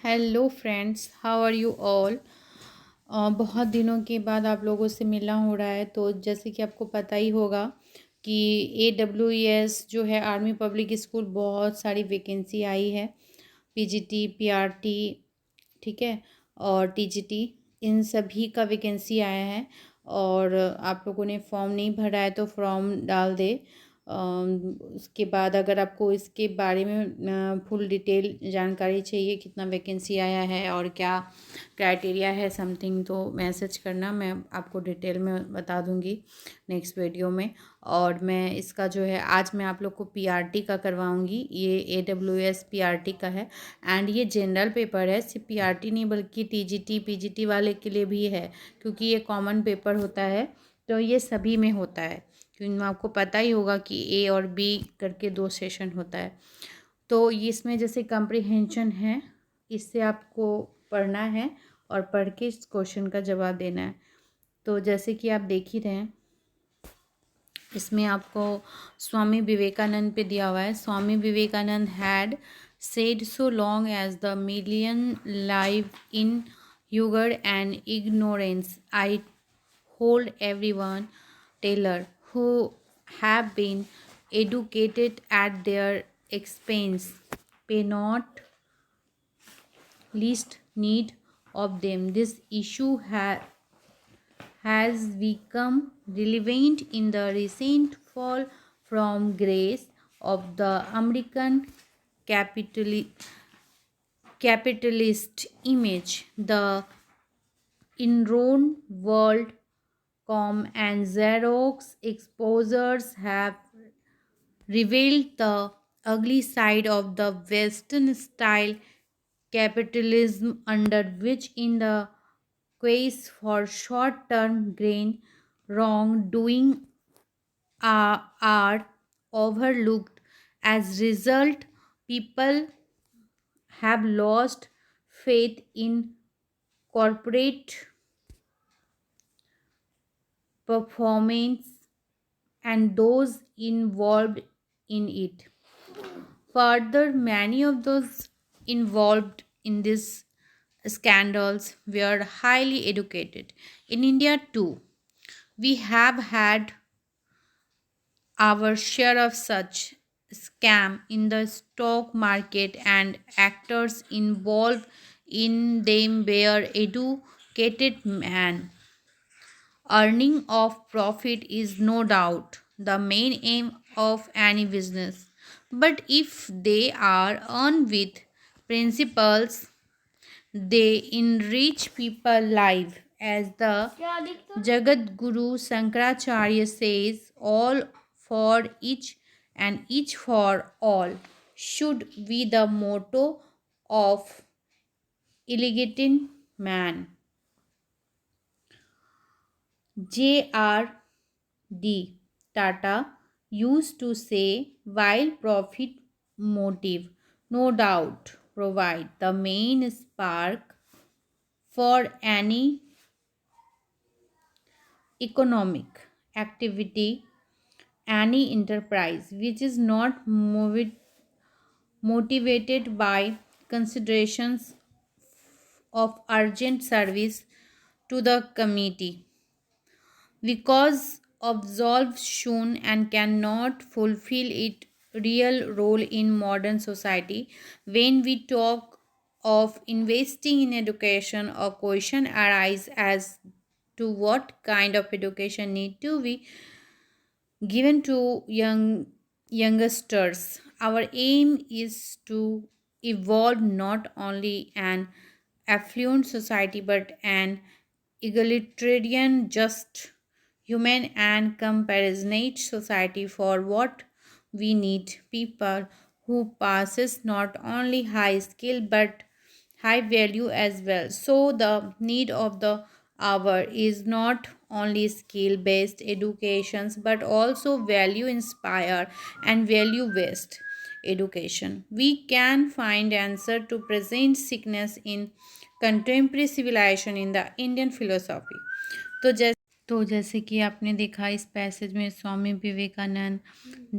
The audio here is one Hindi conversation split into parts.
Hello friends, how are you all. बहुत दिनों के बाद आप लोगों से मिलना हो रहा है। तो जैसे कि आपको पता ही होगा कि AWS जो है आर्मी पब्लिक स्कूल, बहुत सारी वैकेंसी आई है। PGT, PRT, ठीक है, और TGT, इन सभी का वैकेंसी आया है। और आप लोगों ने फॉर्म नहीं भरा है तो फॉर्म डाल दे। उसके बाद अगर आपको इसके बारे में फुल डिटेल जानकारी चाहिए, कितना वैकेंसी आया है और क्या क्राइटेरिया है समथिंग, तो मैसेज करना, मैं आपको डिटेल में बता दूंगी नेक्स्ट वीडियो में। और मैं इसका जो है आज मैं आप लोग को PRT का करवाऊंगी। ये AWS PRT का है एंड ये जनरल पेपर है। सिर्फ PRT नहीं बल्कि TGT PGT वाले के लिए भी है, क्योंकि ये कॉमन पेपर होता है। तो ये सभी में होता है, क्योंकि आपको पता ही होगा कि A और B करके 2 सेशन होता है। तो इसमें जैसे कम्प्रीहेंशन है, इससे आपको पढ़ना है और पढ़ के इस क्वेश्चन का जवाब देना है। तो जैसे कि आप देख ही रहे हैं, इसमें आपको स्वामी विवेकानंद पे दिया हुआ है। Swami Vivekananda had said so long as the million live in hunger and ignorance, I hold everyone Taylor who have been educated at their expense, pay not least need of them. This issue has become relevant in the recent fall from grace of the American capitalist image. The Enron, WorldCom, and Xerox exposures have revealed the ugly side of the Western style capitalism, under which, in the quest for short term gain, wrongdoing are overlooked. As result, people have lost faith in corporate performance and those involved in it. Further, many of those involved in these scandals were highly educated. In India, too, we have had our share of such scam in the stock market, and actors involved in them were educated men. Earning of profit is no doubt the main aim of any business. But if they are earned with principles, they enrich people's life. As the Jagat Guru Shankaracharya says, all for each and each for all should be the motto of illegitimate man. J.R.D. Tata used to say, while profit motive no doubt provide the main spark for any economic activity, any enterprise which is not motivated by considerations of urgent service to the community, because absolved soon and cannot fulfill its real role in modern society. When we talk of investing in education, a question arises as to what kind of education need to be given to youngsters. Our aim is to evolve not only an affluent society but an egalitarian, just, human, and compassionate society. For what we need people who possess not only high skill but high value as well. So the need of the hour is not only skill based educations but also value inspire and value based education. We can find answer to present sickness in contemporary civilization in the Indian philosophy. तो जैसे कि आपने देखा इस पैसेज में स्वामी विवेकानंद,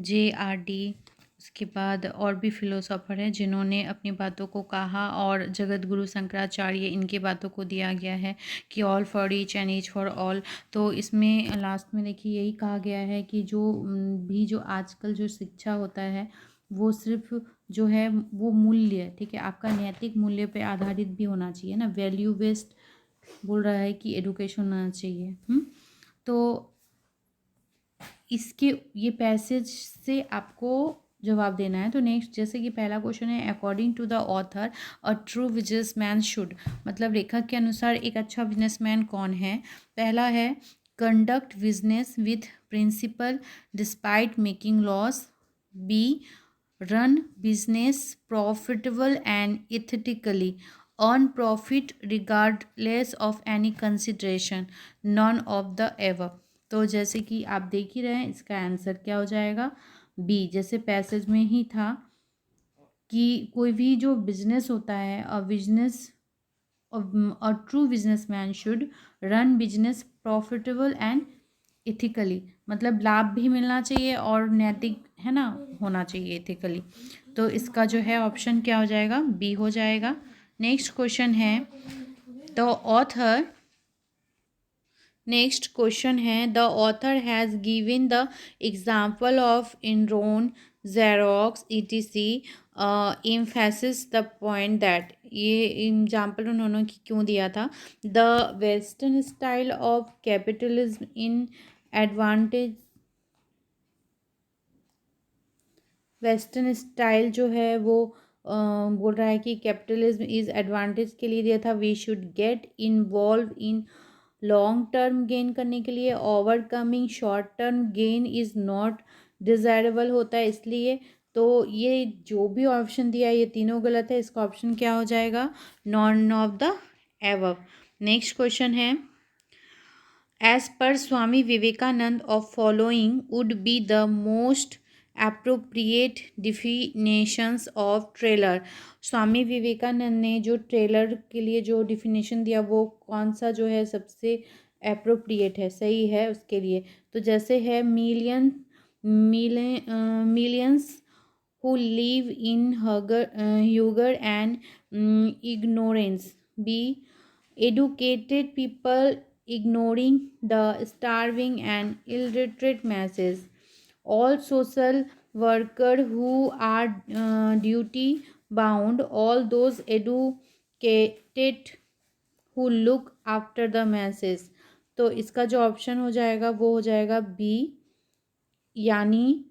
JRD उसके बाद और भी फिलोसोफर हैं जिन्होंने अपनी बातों को कहा, और जगत गुरु शंकराचार्य, इनकी बातों को दिया गया है कि all for each and each for all. तो इसमें लास्ट में देखिए यही कहा गया है कि जो आजकल जो शिक्षा होता है वो सिर्फ जो है वो मूल्य, ठीक है, आपका नैतिक मूल्य पे आधारित भी होना चाहिए ना, वैल्यू बेस्ड बोल रहा है कि एडुकेशन होना चाहिए। तो इसके ये पैसेज से आपको जवाब देना है। तो नेक्स्ट, जैसे कि पहला क्वेश्चन है, according to the author a true businessman should, मतलब लेखक के अनुसार एक अच्छा बिजनेसमैन कौन है। पहला है, conduct business with principle despite making loss. B, run business profitable and ethically, earn profit regardless of any consideration, none of the above। तो जैसे कि आप देख ही रहे हैं, इसका आंसर क्या हो जाएगा, बी, जैसे पैसेज में ही था कि कोई भी जो बिजनेस होता है, अ true businessman should run business profitable and ethically, मतलब लाभ भी मिलना चाहिए और नैतिक, है ना, होना चाहिए इथिकली। तो इसका जो है ऑप्शन क्या हो जाएगा, बी हो जाएगा। नेक्स्ट क्वेश्चन है, द ऑथर नेक्स्ट क्वेश्चन है, the author has given the example of Enron, Xerox, ETC, emphasis the point that, ये एग्जाम्पल उन्होंने क्यों दिया था। The western style of capitalism in advantage, western style जो है वो बोल रहा है कि कैपिटलिज्म इज एडवांटेज के लिए दिया था, we should get involve in long term gain करने के लिए, overcoming short term gain is not desirable होता है इसलिए। तो ये जो भी ऑप्शन दिया है ये तीनों गलत है, इसका ऑप्शन क्या हो जाएगा, none of the above. Next question है, as per Swami Vivekananda of following would be the most appropriate definitions of trailer. Swami Vivekananda ने जो ट्रेलर के लिए जो डिफिनेशन दिया वो कौन सा जो है सबसे एप्रोप्रिएट है, सही है उसके लिए। तो जैसे है, millions who live in hunger and ignorance. B, educated people ignoring the starving and illiterate masses. All social workers who are duty bound. All those educated who look after the masses। तो इसका जो ऑप्शन हो जाएगा वो हो जाएगा बी, यानी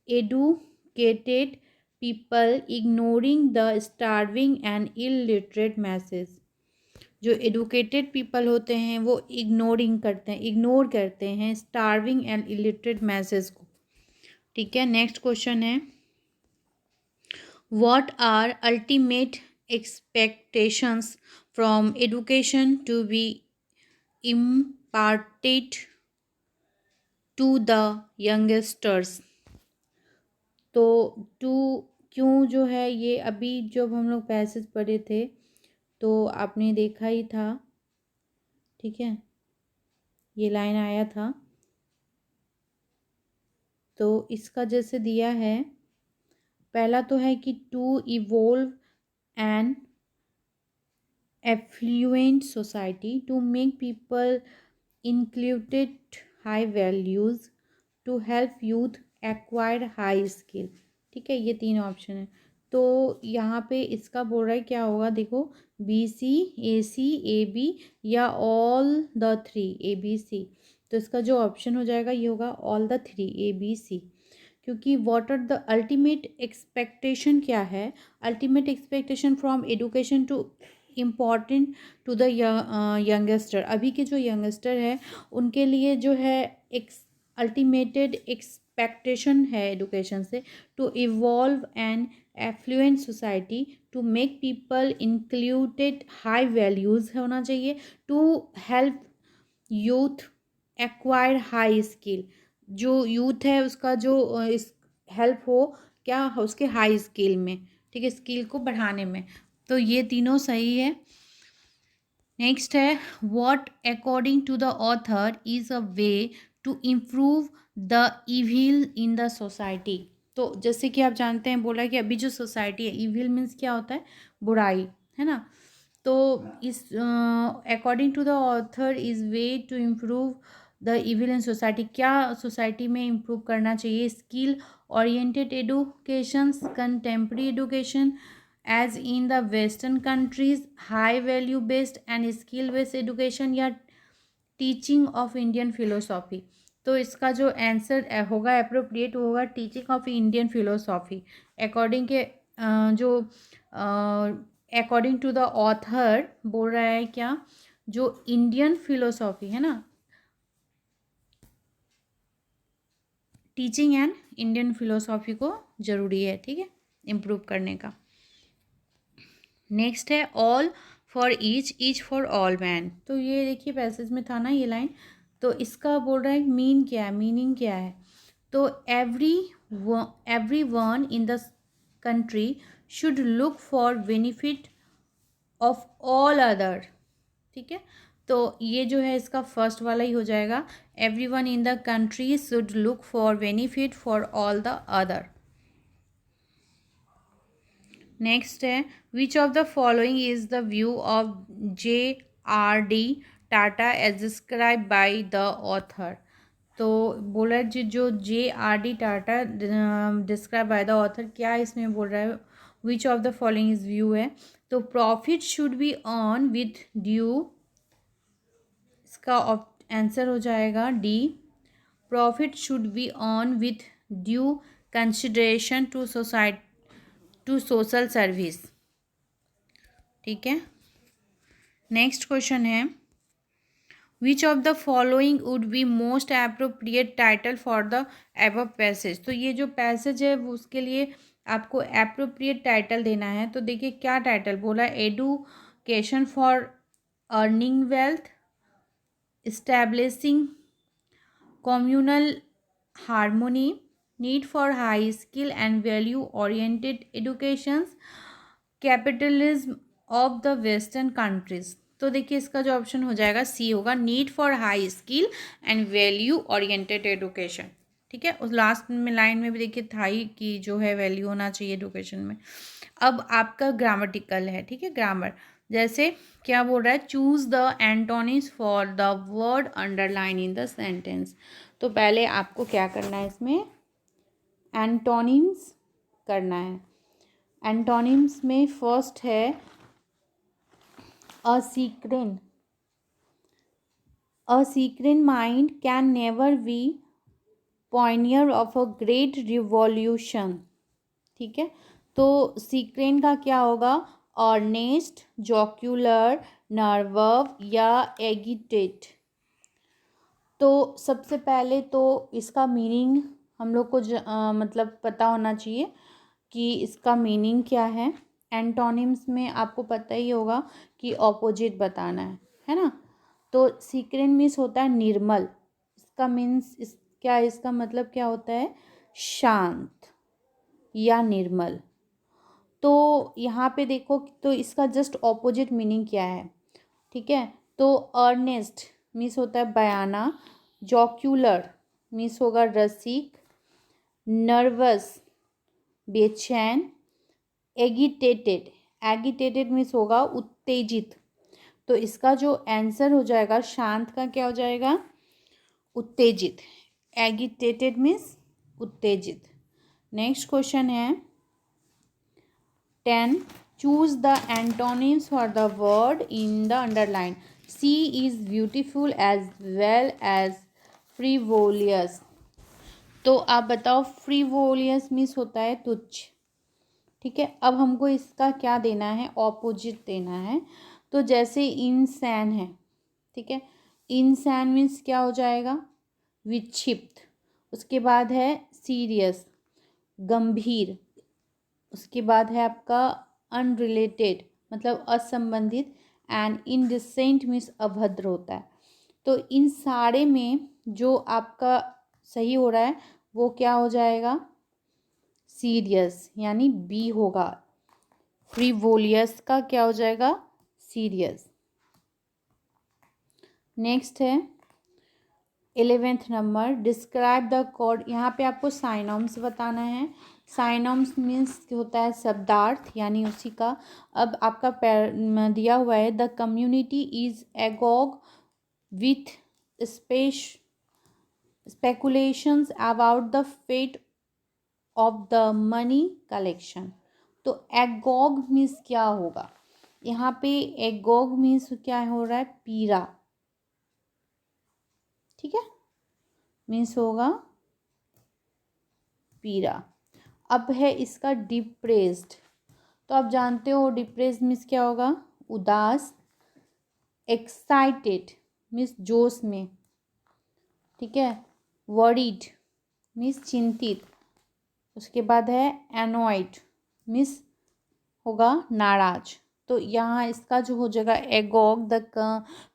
educated people ignoring the starving and illiterate masses। जो एडुकेटेड पीपल होते हैं वो इग्नोर करते हैं स्टार्विंग एंड इलिटरेट मैसेज को, ठीक है। नेक्स्ट क्वेश्चन है, what are ultimate expectations from education to be imparted to the youngsters. तो टू क्यों जो है, ये अभी जब हम लोग पैसेज पढ़े थे तो आपने देखा ही था, ठीक है, ये लाइन आया था। तो इसका जैसे दिया है, पहला तो है कि to evolve an affluent society, to make people included high values, to help youth acquire high skill, ठीक है, ये तीन ऑप्शन है। तो यहाँ पे इसका बोल रहा है क्या होगा, देखो, B C, A C, A B, या all the three, A B C. तो इसका जो ऑप्शन हो जाएगा ये होगा all the three, A B C. क्योंकि what are the ultimate expectation क्या है, ultimate expectation from education to important to the youngster. अभी के जो यंगस्टर है उनके लिए जो है अल्टीमेटेड एक्सपेक्टेशन है एडुकेशन से, to evolve an affluent society, to make people included high values होना चाहिए, to help youth acquire high skill, जो यूथ है उसका जो इस हेल्प हो क्या, उसके हाई स्किल में, ठीक है, स्किल को बढ़ाने में। तो ये तीनों सही है। नेक्स्ट है, what according to the author is a way to improve the evil in the society. तो जैसे कि आप जानते हैं, बोला कि अभी जो सोसाइटी है, इविल मीन्स क्या होता है, बुराई, है ना। तो इस according to the author is way to improve the evil in society, क्या सोसाइटी में इम्प्रूव करना चाहिए, skill oriented education, contemporary education as in the western countries, high value based and skill based education, या टीचिंग ऑफ इंडियन फिलोसॉफी। तो इसका जो आंसर होगा अप्रोप्रिएट होगा teaching of Indian philosophy. According के जो अकॉर्डिंग टू द ऑथर बोल रहा है क्या, जो इंडियन फिलोसॉफी है ना, टीचिंग एंड इंडियन फिलोसॉफी को ज़रूरी है, ठीक है, इम्प्रूव करने का। नेक्स्ट है all for each for all man. तो ये देखिए पैसेज में था ना ये लाइन, तो इसका बोल रहा है मीन क्या है, मीनिंग क्या है। तो every one in the country should look for benefit of all other, ठीक है। तो ये जो है इसका फर्स्ट वाला ही हो जाएगा, every one in the country should look for benefit for all the other. Next है which of the following is the view of J.R.D. Tata as describe by the author. तो बोला जो J.R.D. Tata describe by the author, क्या इसमें बोल रहा है, which of the following is view है। तो profit should be earn with due, इसका आंसर हो जाएगा D, profit should be earn with due consideration to society to social service, ठीक है। नेक्स्ट क्वेश्चन है which of the following would be most appropriate title for the above passage. तो ये जो पैसेज है वो उसके लिए आपको एप्रोप्रिएट टाइटल देना है। तो देखिए क्या टाइटल बोला, education for earning wealth, establishing communal harmony, need for high skill and value oriented educations, capitalism of the western countries. तो देखिए इसका जो ऑप्शन हो जाएगा सी होगा, need for high skill and value oriented education, ठीक है। उस लास्ट में लाइन में भी देखिए था ही कि जो है वैल्यू होना चाहिए एडुकेशन में। अब आपका ग्रामेटिकल है, ठीक है, ग्रामर। जैसे क्या बोल रहा है, choose the antonyms for the word underline in the sentence. तो पहले आपको क्या करना है, इसमें एंटोनिम्स करना है। एंटोनिम्स में फर्स्ट है a serene, a serene mind can never be pioneer of a great revolution, ठीक है। तो सीक्रेन का क्या होगा, अर्नेस्ट, जोक्यूलर, नर्वव या एगिटेट। तो सबसे पहले तो इसका मीनिंग हम लोग को मतलब पता होना चाहिए कि इसका मीनिंग क्या है। एंटोनिम्स में आपको पता ही होगा कि ऑपोजिट बताना है ना। तो सीक्रेन मीन्स होता है निर्मल, इसका मीन्स क्या, इसका मतलब क्या होता है, शांत या निर्मल। तो यहाँ पे देखो तो इसका जस्ट ऑपोजिट मीनिंग क्या है, ठीक है। तो अर्नेस्ट मीन्स होता है बयाना, जॉक्यूलर मीन्स होगा रसिक, नर्वस बेचैन, एगिटेटेड, एगिटेटेड मीन्स होगा उत्तेजित। तो इसका जो आंसर हो जाएगा शांत का क्या हो जाएगा, उत्तेजित, एगिटेटेड मीन्स उत्तेजित। नेक्स्ट क्वेश्चन है 10, choose the antonyms for the word in the underline. She is beautiful as well as frivolous. तो आप बताओ, फ्रीवोलियस मीन्स होता है तुच्छ, ठीक है। अब हमको इसका क्या देना है, ऑपोजिट देना है। तो जैसे इंसैन है, ठीक है, इंसैन मीन्स क्या हो जाएगा, विक्षिप्त। उसके बाद है सीरियस, गंभीर। उसके बाद है आपका अनरिलेटेड मतलब असंबंधित, एंड इनडिसेंट मीन्स अभद्र होता है। तो इन सारे में जो आपका सही हो रहा है वो क्या हो जाएगा, सीरियस, यानी बी होगा। फ्रीवोलियस का क्या हो जाएगा, सीरियस। नेक्स्ट है 11th number, describe the cord. यहाँ पे आपको साइनॉम्स बताना है। साइनॉम्स मीन्स होता है शब्दार्थ, यानी उसी का। अब आपका दिया हुआ है, the community is agog with spec speculations about the fate of the money collection। तो एगॉग मीन्स क्या होगा यहाँ पे? एगॉग मीन्स क्या हो रहा है? पीरा, ठीक है, मीन्स होगा पीरा। अब है इसका डिप्रेस्ड। तो आप जानते हो डिप्रेस्ड मीन्स क्या होगा? उदास। एक्साइटेड मीन्स जोश में, ठीक है। वरीड मीन्स चिंतित। उसके बाद है एनॉयड मीन्स होगा नाराज। तो यहाँ इसका जो हो जाएगा agog, the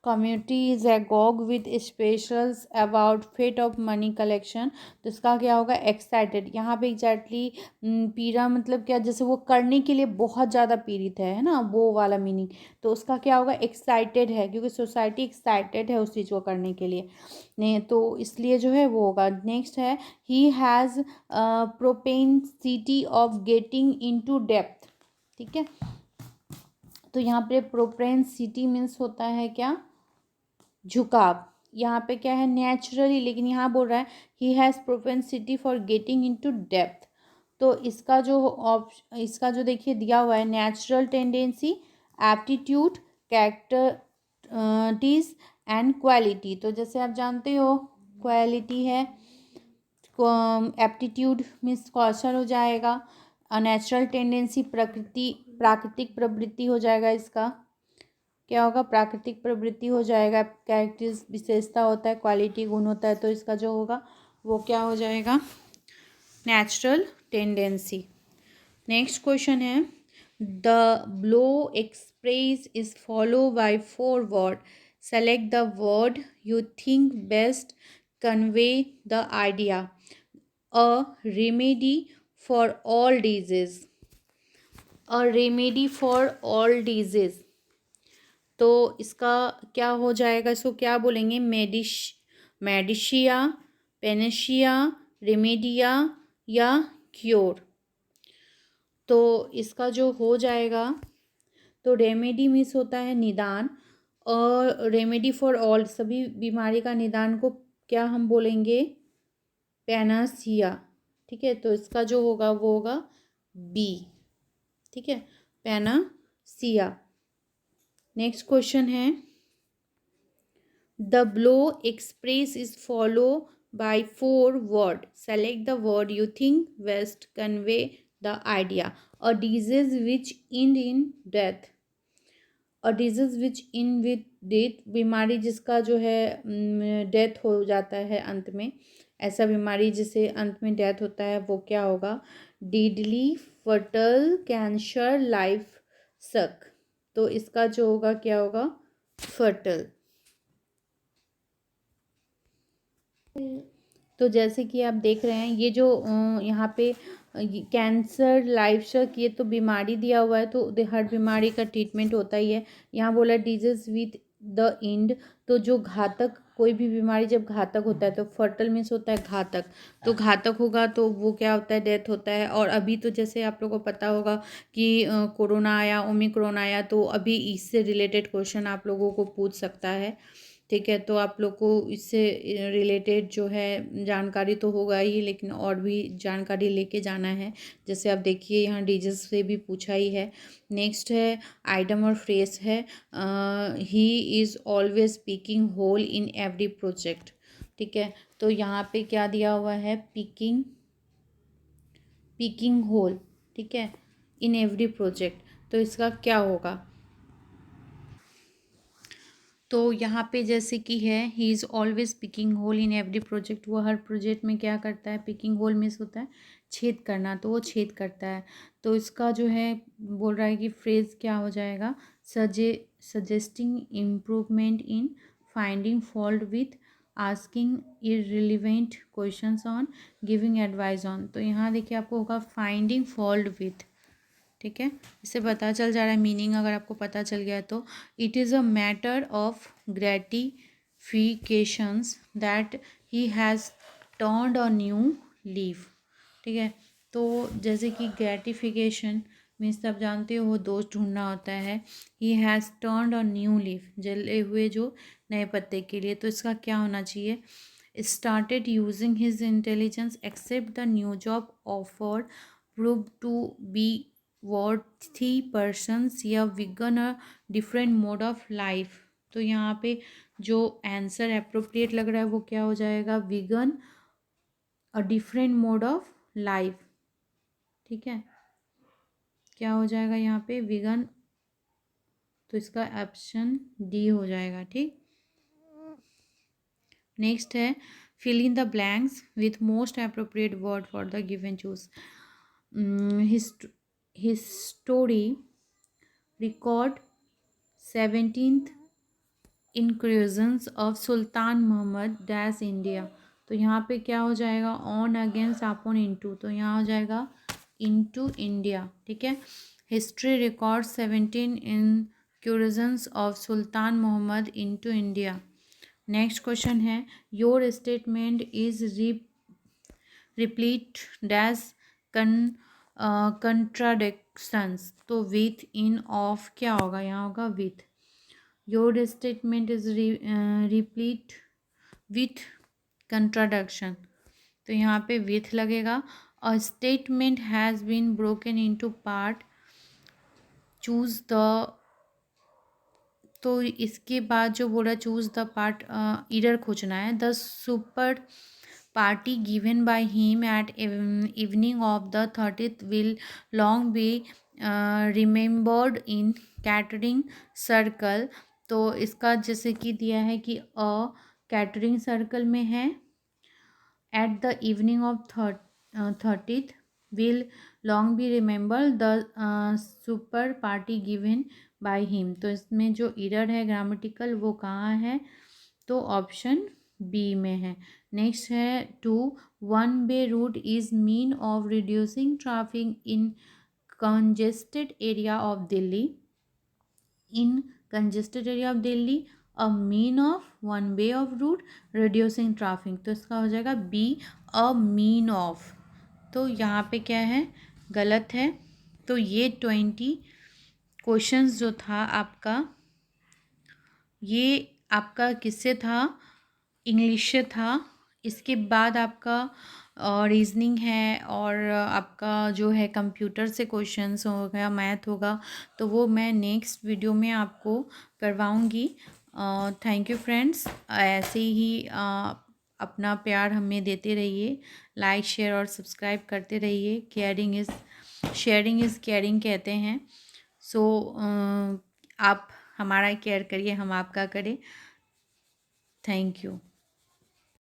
community is agog with specials about fate of money collection. तो इसका क्या होगा? एक्साइटेड। यहाँ पे एग्जैक्टली पीरा मतलब क्या? जैसे वो करने के लिए बहुत ज़्यादा पीड़ित है ना, वो वाला मीनिंग। तो उसका क्या होगा? एक्साइटेड है, क्योंकि सोसाइटी एक्साइटेड है उस चीज़ को करने के लिए। नहीं तो इसलिए जो है वो होगा। नेक्स्ट है, he has propensity of getting into depth, ठीक है। तो यहाँ पे प्रोपेंसिटी मीन्स होता है क्या? झुकाव। यहाँ पे क्या है? नेचुरली, लेकिन यहाँ बोल रहा है he has propensity for getting into depth. तो इसका जो देखिए दिया हुआ है, natural tendency, aptitude, characteristics and quality. तो जैसे आप जानते हो क्वालिटी है, एप्टीट्यूड मीन्स कौशल हो जाएगा, नेचुरल टेंडेंसी प्राकृतिक प्रवृत्ति हो जाएगा। इसका क्या होगा? प्राकृतिक प्रवृत्ति हो जाएगा। कैरेक्टरिस्ट विशेषता होता है, क्वालिटी गुण होता है। तो इसका जो होगा वो क्या हो जाएगा? Natural tendency. नेक्स्ट क्वेश्चन है, the blow express is follow by 4 word. Select the word you think best convey the idea. A remedy for all disease. A remedy for all disease. तो इसका क्या हो जाएगा? इसको क्या बोलेंगे? मेडिशिया, पेनेशिया, रेमेडिया या क्योर। तो इसका जो हो जाएगा, तो रेमेडी मीन्स होता है निदान, और रेमेडी फॉर ऑल सभी बीमारी का निदान को क्या हम बोलेंगे? पैनासिया, ठीक है। तो इसका जो होगा वो होगा बी, ठीक है, पैनासिया। नेक्स्ट क्वेश्चन है, the blow express is follow by 4 word. Select the word you think best convey the idea. A disease which and in death. A disease which in with death, बीमारी जिसका जो है डेथ हो जाता है अंत में। ऐसा बीमारी जिसे अंत में डेथ होता है वो क्या होगा? डीडली, फटल, कैंसर, लाइफ सक। तो इसका जो होगा क्या होगा? फटल। तो जैसे कि आप देख रहे हैं, ये जो यहाँ पे कैंसर, लाइफ शक, ये तो बीमारी दिया हुआ है, तो हर बीमारी का ट्रीटमेंट होता ही है। यहाँ बोला डिजीज विथ द एंड। तो जो घातक, कोई भी बीमारी जब घातक होता है, तो फर्टल मीन्स होता है घातक। तो घातक होगा तो वो क्या होता है? डेथ होता है। और अभी तो जैसे आप लोगों को पता होगा कि कोरोना आया, ओमिक्रॉन आया, तो अभी इससे रिलेटेड क्वेश्चन आप लोगों को पूछ सकता है, ठीक है। तो आप लोग को इससे रिलेटेड जो है जानकारी तो होगा ही, लेकिन और भी जानकारी लेके जाना है। जैसे आप देखिए यहाँ डीजेस से भी पूछा ही है। नेक्स्ट है आइटम और फ्रेज है, he is always picking hole in every project, ठीक है। तो यहाँ पे क्या दिया हुआ है? पिकिंग होल, ठीक है, इन एवरी प्रोजेक्ट। तो इसका क्या होगा? तो यहाँ पे जैसे कि है, he is always picking hole in every project. वो हर प्रोजेक्ट में क्या करता है? पिकिंग होल मीन्स होता है छेद करना, तो वो छेद करता है। तो इसका जो है बोल रहा है कि फ्रेज क्या हो जाएगा? Suggesting improvement in finding fault with asking irrelevant questions on giving advice on. तो यहाँ देखिए आपको होगा फाइंडिंग फॉल्ट विथ, ठीक है। इससे पता चल जा रहा है मीनिंग, अगर आपको पता चल गया है तो। It is a matter of gratifications that he has turned a new leaf. ठीक है, तो जैसे कि ग्रेटिफिकेशन मीन्स आप जानते हो दोस्त ढूंढना होता है। He has turned a new leaf, जले हुए जो नए पत्ते के लिए, तो इसका क्या होना चाहिए? Started using his intelligence accept the new job offer, prove to be worthy persons या began a different mode of life. तो यहाँ पे जो आंसर अप्रोप्रिएट लग रहा है वो क्या हो जाएगा? Vegan a different mode of life. ठीक है, क्या हो जाएगा यहाँ पे? विगन, तो इसका ऑप्शन डी हो जाएगा। ठीक, नेक्स्ट है fill in the blanks with most appropriate word for the given choose. History record 17th incursions of Sultan Mohammad dash India. तो यहाँ पे क्या हो जाएगा? ऑन अगेंस्ट अपॉन इनटू, तो यहाँ हो जाएगा इनटू इंडिया। ठीक है, history record 17 incursions of Sultan Mohammad into India. Next question है your statement is replete dash contradictions. तो विथ इन ऑफ क्या होगा? यहाँ होगा with. Your statement is replete with contradiction, तो यहाँ पे विथ लगेगा। A statement has been broken into part, choose the, तो इसके बाद जो बोला चूज द पार्ट, इरर खोजना है। The super party given by him at evening of the 30th will long be remembered in catering circle. तो इसका जैसे कि दिया है कि कैटरिंग सर्कल में है, at the evening of 30th will long B remember the super party given by him. तो इसमें जो इरर है ग्रामेटिकल वो कहाँ है? तो ऑप्शन बी में है। नेक्स्ट है to one way route is mean of reducing traffic in congested area of Delhi. In congested area of Delhi a mean of one way of route reducing traffic, तो इसका हो जाएगा बी अ मीन ऑफ। तो यहाँ पे क्या है? गलत है। तो ये 20 क्वेश्चंस जो था आपका, ये आपका किससे था? इंग्लिश से था। इसके बाद आपका रीजनिंग है और आपका जो है कंप्यूटर से क्वेश्चंस हो गया, मैथ होगा, तो वो मैं नेक्स्ट वीडियो में आपको करवाऊंगी। थैंक यू फ्रेंड्स, ऐसे ही अपना प्यार हमें देते रहिए, लाइक शेयर और सब्सक्राइब करते रहिए। शेयरिंग इज़ केयरिंग कहते हैं। सो आप हमारा केयर करिए, हम आपका करें। Thank you.